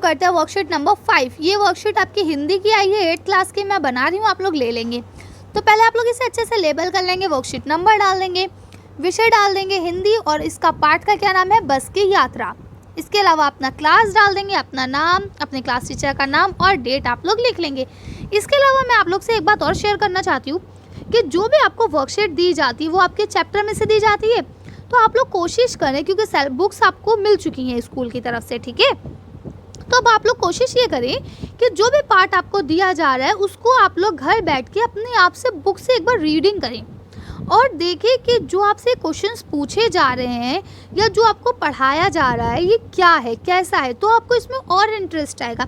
करते हैं worksheet number 5। ये वर्कशीट आपकी हिंदी की आई है, 8th क्लास की मैं बना रही हूँ, आप लोग ले लेंगे। तो पहले आप लोग इसे अच्छे से लेबल कर लेंगे, वर्कशीट नंबर डाल देंगे, विषय डाल देंगे हिंदी, और इसका पाठ का क्या नाम है, बस की यात्रा। इसके अलावा अपना क्लास डाल देंगे, अपना नाम, अपने क्लास टीचर का नाम और डेट आप लोग लिख लेंगे। इसके अलावा मैं आप लोग से एक बात और शेयर करना चाहती हूँ कि जो भी आपको वर्कशीट दी जाती है वो आपके चैप्टर में से दी जाती है, तो आप लोग कोशिश करें, क्योंकि सेल्फ बुक्स आपको मिल चुकी हैं स्कूल की तरफ से, ठीक है। तो अब आप लोग कोशिश ये करें कि जो भी पार्ट आपको दिया जा रहा है उसको आप लोग घर बैठ के अपने आप से बुक से एक बार रीडिंग करें और देखें कि जो आपसे क्वेश्चंस पूछे जा रहे हैं या जो आपको पढ़ाया जा रहा है ये क्या है, कैसा है, तो आपको इसमें और इंटरेस्ट आएगा।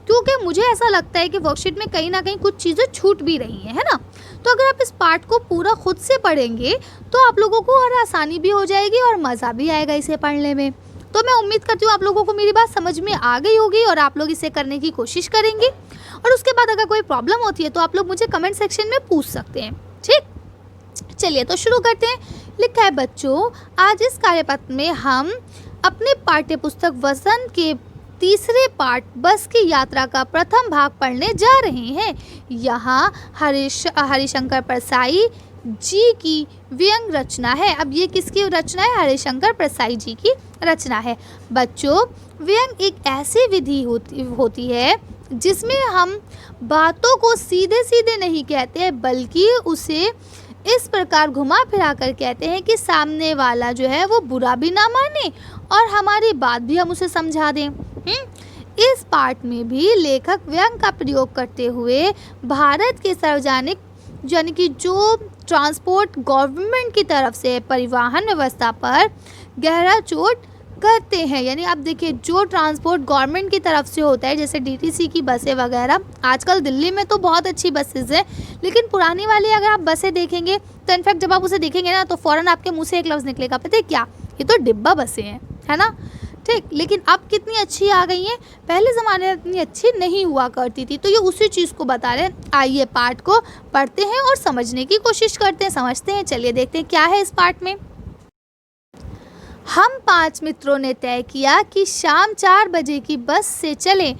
क्योंकि मुझे ऐसा लगता है कि वर्कशीट में कहीं ना कहीं कुछ चीज़ें छूट भी रही हैं, है ना। तो अगर आप इस पार्ट को पूरा खुद से पढ़ेंगे तो आप लोगों को और आसानी भी हो जाएगी और मज़ा भी आएगा इसे पढ़ने में। तो मैं उम्मीद करती हूँ आप लोगों को मेरी बात समझ में आ गई होगी और आप लोग इसे करने की कोशिश करेंगे। और उसके बाद अगर कोई प्रॉब्लम होती है तो आप लोग मुझे कमेंट सेक्शन में पूछ सकते हैं, ठीक। चलिए तो शुरू करते हैं। लिखा है बच्चों, आज इस कार्यपत्र में हम अपने पाठ्य पुस्तक वसंत के तीसरे पाठ बस की यात्रा का प्रथम भाग पढ़ने जा रहे हैं। यहाँ हरिशंकर परसाई जी की व्यंग रचना है। अब ये किसकी रचना है, हरिशंकर परसाई जी की रचना है। बच्चों, व्यंग एक ऐसी विधि होती है जिसमें हम बातों को सीधे सीधे नहीं कहते बल्कि उसे इस प्रकार घुमा फिरा कर कहते हैं कि सामने वाला जो है वो बुरा भी ना माने और हमारी बात भी हम उसे समझा दें। इस पाठ में भी लेखक व्यंग का प्रयोग करते हुए भारत के सार्वजनिक यानी कि जो ट्रांसपोर्ट गवर्नमेंट की तरफ से परिवहन व्यवस्था पर गहरा चोट करते हैं। यानी आप देखिए, जो ट्रांसपोर्ट गवर्नमेंट की तरफ से होता है जैसे डीटीसी की बसें वगैरह, आजकल दिल्ली में तो बहुत अच्छी बसेस हैं, लेकिन पुरानी वाली अगर आप बसें देखेंगे तो इनफैक्ट जब आप उसे देखेंगे ना तो फ़ौरन आपके मुंह से एक लफ्ज़ निकलेगा, पता है क्या, ये तो डिब्बा बसें हैं, है ना, ठीक। लेकिन अब कितनी अच्छी आ गई हैं, पहले ज़माने में इतनी अच्छी नहीं हुआ करती थी। तो ये उसी चीज़ को बता रहे हैं। आइए पाठ को पढ़ते हैं और समझने की कोशिश करते हैं, समझते हैं। चलिए देखते हैं क्या है इस पाठ में। हम 5 मित्रों ने तय किया कि शाम 4 बजे की बस से चलें।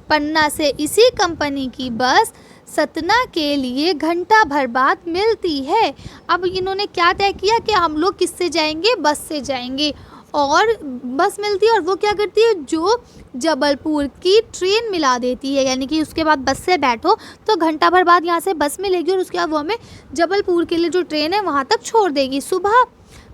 पन्ना से इसी कंपनी की बस सतना के लिए घंटा भर बाद मिलती है। अब इन्होंने क्या तय किया कि हम लोग किससे जाएंगे, बस से जाएंगे, और बस मिलती है और वो क्या करती है, जो जबलपुर की ट्रेन मिला देती है। यानी कि उसके बाद बस से बैठो तो घंटा भर बाद यहाँ से बस मिलेगी और उसके बाद वो हमें जबलपुर के लिए जो ट्रेन है वहाँ तक छोड़ देगी। सुबह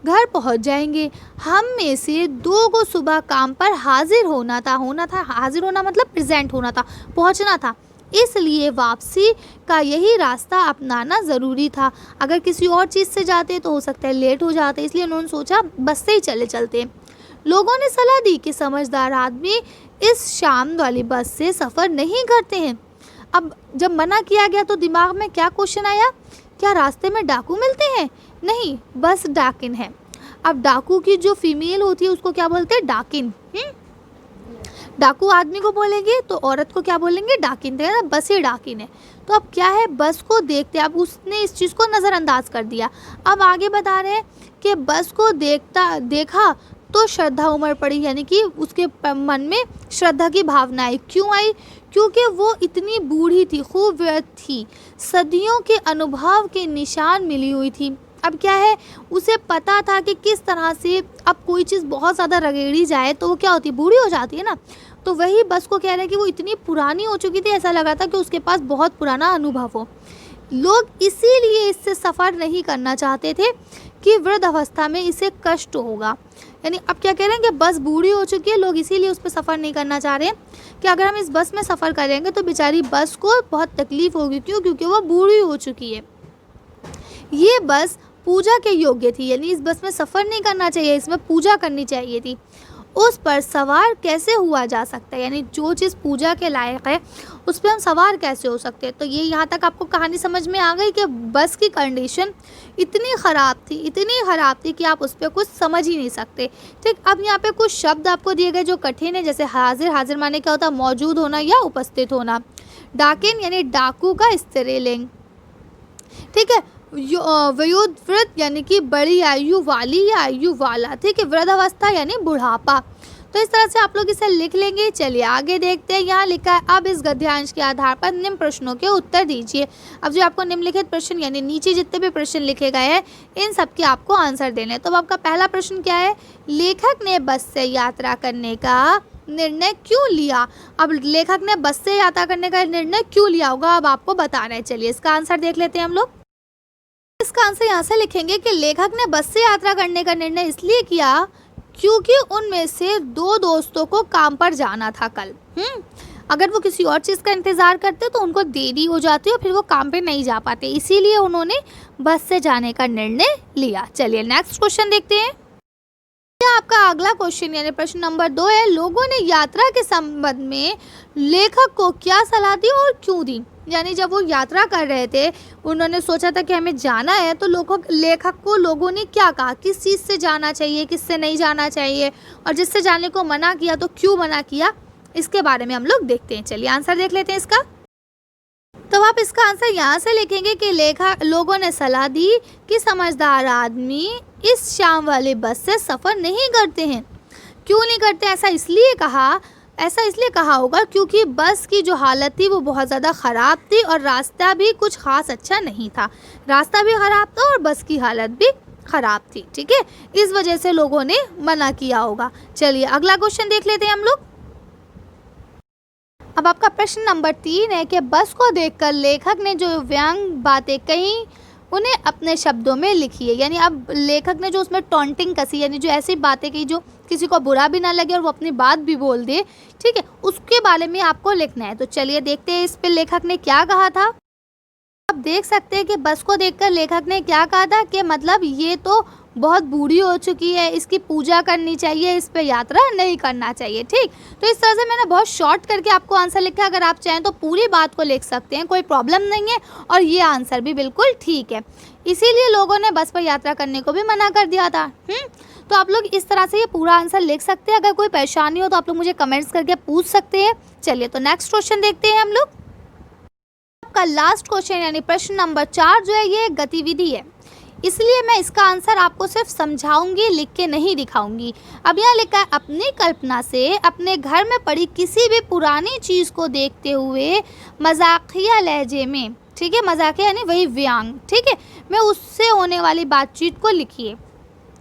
घर पहुंच जाएंगे। हम में से 2 को सुबह काम पर हाजिर होना था, हाजिर होना मतलब प्रेजेंट होना था, पहुंचना था, इसलिए वापसी का यही रास्ता अपनाना ज़रूरी था। अगर किसी और चीज़ से जाते तो हो सकता है लेट हो जाते, इसलिए उन्होंने सोचा बस से ही चलते। लोगों ने सलाह दी कि समझदार आदमी इस शाम वाली बस से सफ़र नहीं करते हैं। अब जब मना किया गया तो दिमाग में क्या क्वेश्चन आया, क्या रास्ते में डाकू मिलते हैं? नहीं, बस डाकिन है। अब डाकू की जो फीमेल होती है उसको क्या बोलते हैं, डाकिन। डाकू आदमी को बोलेंगे तो औरत को क्या बोलेंगे, डाकिन। देखा ना, बस ही डाकिन है। तो अब क्या है, बस को देखते, अब उसने इस चीज़ को नज़रअंदाज कर दिया। अब आगे बता रहे हैं कि बस को देखा तो श्रद्धा उमड़ पड़ी, यानी कि उसके मन में श्रद्धा की भावना आई। क्यों आई, क्योंकि वो इतनी बूढ़ी थी, खूब व्यर्थ थी, सदियों के अनुभव के निशान मिली हुई थी। अब क्या है, उसे पता था कि किस तरह से अब कोई चीज़ बहुत ज़्यादा रगेड़ी जाए तो वो क्या होती है, बूढ़ी हो जाती है ना। तो वही बस को कह रहे हैं कि वो इतनी पुरानी हो चुकी थी, ऐसा लगा था कि उसके पास बहुत पुराना अनुभव हो। लोग इसीलिए इससे सफ़र नहीं करना चाहते थे कि वृद्ध अवस्था में इसे कष्ट होगा। यानी अब क्या कह रहे हैं कि बस बूढ़ी हो चुकी है, लोग इसीलिए उस पर सफ़र नहीं करना चाह रहे हैं कि अगर हम इस बस में सफ़र करेंगे तो बेचारी बस को बहुत तकलीफ़ होगी। क्यों, क्योंकि वो बूढ़ी हो चुकी है। ये बस पूजा के योग्य थी, यानी इस बस में सफ़र नहीं करना चाहिए, इसमें पूजा करनी चाहिए थी। उस पर सवार कैसे हुआ जा सकता है, यानी जो चीज़ पूजा के लायक है उस पर हम सवार कैसे हो सकते हैं। तो ये यहाँ तक आपको कहानी समझ में आ गई कि बस की कंडीशन इतनी ख़राब थी कि आप उस पर कुछ समझ ही नहीं सकते, ठीक। अब यहाँ पे कुछ शब्द आपको दिए गए जो कठिन है, जैसे हाजिर माने क्या होता है, मौजूद होना या उपस्थित होना। डाकिन यानी डाकू का स्त्रीलिंग, ठीक है। वयोवृद्ध यानी कि बड़ी आयु वाली या आयु वाला, ठीक है। वृद्धावस्था यानी बुढ़ापा। तो इस तरह से आप लोग इसे लिख लेंगे। चलिए आगे देखते हैं। यहाँ लिखा है अब इस गद्यांश के आधार पर निम्न प्रश्नों के उत्तर दीजिए। अब जो आपको निम्नलिखित प्रश्न यानी नीचे जितने भी प्रश्न लिखे गए हैं इन सब के आपको आंसर देने हैं। तो आपका पहला प्रश्न क्या है, लेखक ने बस से यात्रा करने का निर्णय क्यों लिया। अब लेखक ने बस से यात्रा करने का निर्णय क्यों लिया होगा, अब आपको बताना है। चलिए इसका आंसर देख लेते हैं हम लोग। इसका आंसर यहाँ से लिखेंगे कि लेखक ने बस से यात्रा करने का निर्णय इसलिए किया क्योंकि उनमें से 2 दोस्तों को काम पर जाना था कल। अगर वो किसी और चीज़ का इंतज़ार करते तो उनको देरी हो जाती और फिर वो काम पे नहीं जा पाते, इसीलिए उन्होंने बस से जाने का निर्णय लिया। चलिए नेक्स्ट क्वेश्चन देखते हैं। आपका अगला क्वेश्चन यानी प्रश्न नंबर 2 है, लोगों ने यात्रा के संबंध में लेखक को क्या सलाह दी और क्यों दी। यानी जब वो यात्रा कर रहे थे उन्होंने सोचा था कि हमें जाना है, तो लेखक को लोगों ने क्या कहा, किस चीज़ से जाना चाहिए, किससे नहीं जाना चाहिए, और जिससे जाने को मना किया तो क्यों मना किया, इसके बारे में हम लोग देखते हैं। चलिए आंसर देख लेते हैं इसका। तो आप इसका आंसर यहाँ से लिखेंगे कि लोगों ने सलाह दी कि समझदार आदमी इस शाम वाली बस से सफ़र नहीं करते हैं। क्यों नहीं करते, ऐसा इसलिए कहा होगा क्योंकि बस की जो हालत थी वो बहुत ज़्यादा ख़राब थी और रास्ता भी कुछ ख़ास अच्छा नहीं था। रास्ता भी ख़राब था और बस की हालत भी ख़राब थी। ठीक है, इस वजह से लोगों ने मना किया होगा। चलिए अगला क्वेश्चन देख लेते हैं हम लोग। अब आपका प्रश्न नंबर 3 है कि बस को देखकर लेखक ने जो व्यंग बातें कही उन्हें अपने शब्दों में लिखिए। यानी अब लेखक ने जो उसमें टॉन्टिंग कसी, यानी जो ऐसी बातें कही जो किसी को बुरा भी ना लगे और वो अपनी बात भी बोल दे, ठीक है, उसके बारे में आपको लिखना है। तो चलिए देखते हैं इस पे लेखक ने क्या कहा था। आप देख सकते हैं कि बस को देखकर लेखक ने क्या कहा था कि मतलब ये तो बहुत बूढ़ी हो चुकी है, इसकी पूजा करनी चाहिए, इस पे यात्रा नहीं करना चाहिए। ठीक, तो इस तरह से मैंने बहुत शॉर्ट करके आपको आंसर लिखा है। अगर आप चाहें तो पूरी बात को लिख सकते हैं, कोई प्रॉब्लम नहीं है, और ये आंसर भी बिल्कुल ठीक है। इसीलिए लोगों ने बस पर यात्रा करने को भी मना कर दिया था। तो आप लोग इस तरह से ये पूरा आंसर लिख सकते हैं। अगर कोई परेशानी हो तो आप लोग मुझे कमेंट्स करके पूछ सकते हैं। चलिए तो नेक्स्ट क्वेश्चन देखते हैं हम लोग। आपका लास्ट क्वेश्चन यानी प्रश्न नंबर 4 जो है ये गतिविधि है, इसलिए मैं इसका आंसर आपको सिर्फ समझाऊंगी, लिख के नहीं दिखाऊंगी। अब यहाँ लिखा है अपनी कल्पना से अपने घर में पड़ी किसी भी पुरानी चीज़ को देखते हुए मजाकिया लहजे में, ठीक है, मजाकिया यानी वही व्यंग, ठीक है, मैं उससे होने वाली बातचीत को लिखिए।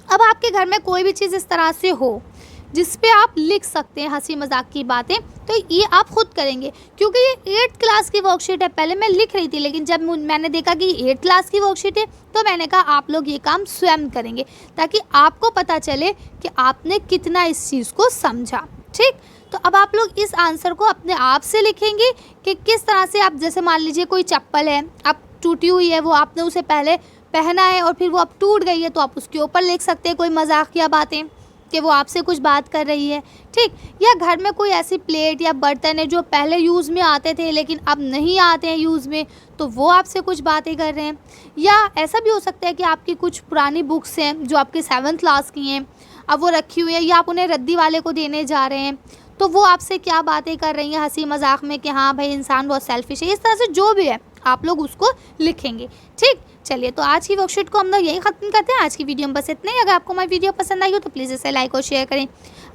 अब आपके घर में कोई भी चीज़ इस तरह से हो जिस पे आप लिख सकते हैं हंसी मजाक की बातें, तो ये आप खुद करेंगे, क्योंकि ये 8th क्लास की वर्कशीट है। पहले मैं लिख रही थी, लेकिन जब मैंने देखा कि 8th क्लास की वर्कशीट है तो मैंने कहा आप लोग ये काम स्वयं करेंगे, ताकि आपको पता चले कि आपने कितना इस चीज़ को समझा। ठीक, तो अब आप लोग इस आंसर को अपने आप से लिखेंगे कि किस तरह से आप, जैसे मान लीजिए कोई चप्पल है, अब टूटी हुई है, वो आपने उसे पहले पहना है और फिर वो अब टूट गई है, तो आप उसके ऊपर लिख सकते हैं कोई मजाकिया बातें कि वो आपसे कुछ बात कर रही है। ठीक, या घर में कोई ऐसी प्लेट या बर्तन है जो पहले यूज़ में आते थे लेकिन अब नहीं आते हैं यूज़ में, तो वो आपसे कुछ बातें कर रहे हैं। या ऐसा भी हो सकता है कि आपकी कुछ पुरानी बुक्स हैं जो आपके 7th क्लास की हैं, अब वो रखी हुई है या आप उन्हें रद्दी वाले को देने जा रहे हैं, तो वो आपसे क्या बातें कर रही हैं हंसी मजाक में कि हाँ भाई इंसान बहुत सेल्फिश है। इस तरह से जो भी है आप लोग उसको लिखेंगे। ठीक, चलिए तो आज की वर्कशीट को हम लोग यही ख़त्म करते हैं। आज की वीडियो में बस इतना ही। अगर आपको हमारी वीडियो पसंद आई हो तो प्लीज़ इसे लाइक और शेयर करें।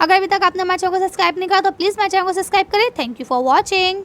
अगर अभी तक आपने हमारे चैनल को सब्सक्राइब नहीं करा तो प्लीज़ हमारे चैनल को सब्सक्राइब करें। Thank you for watching.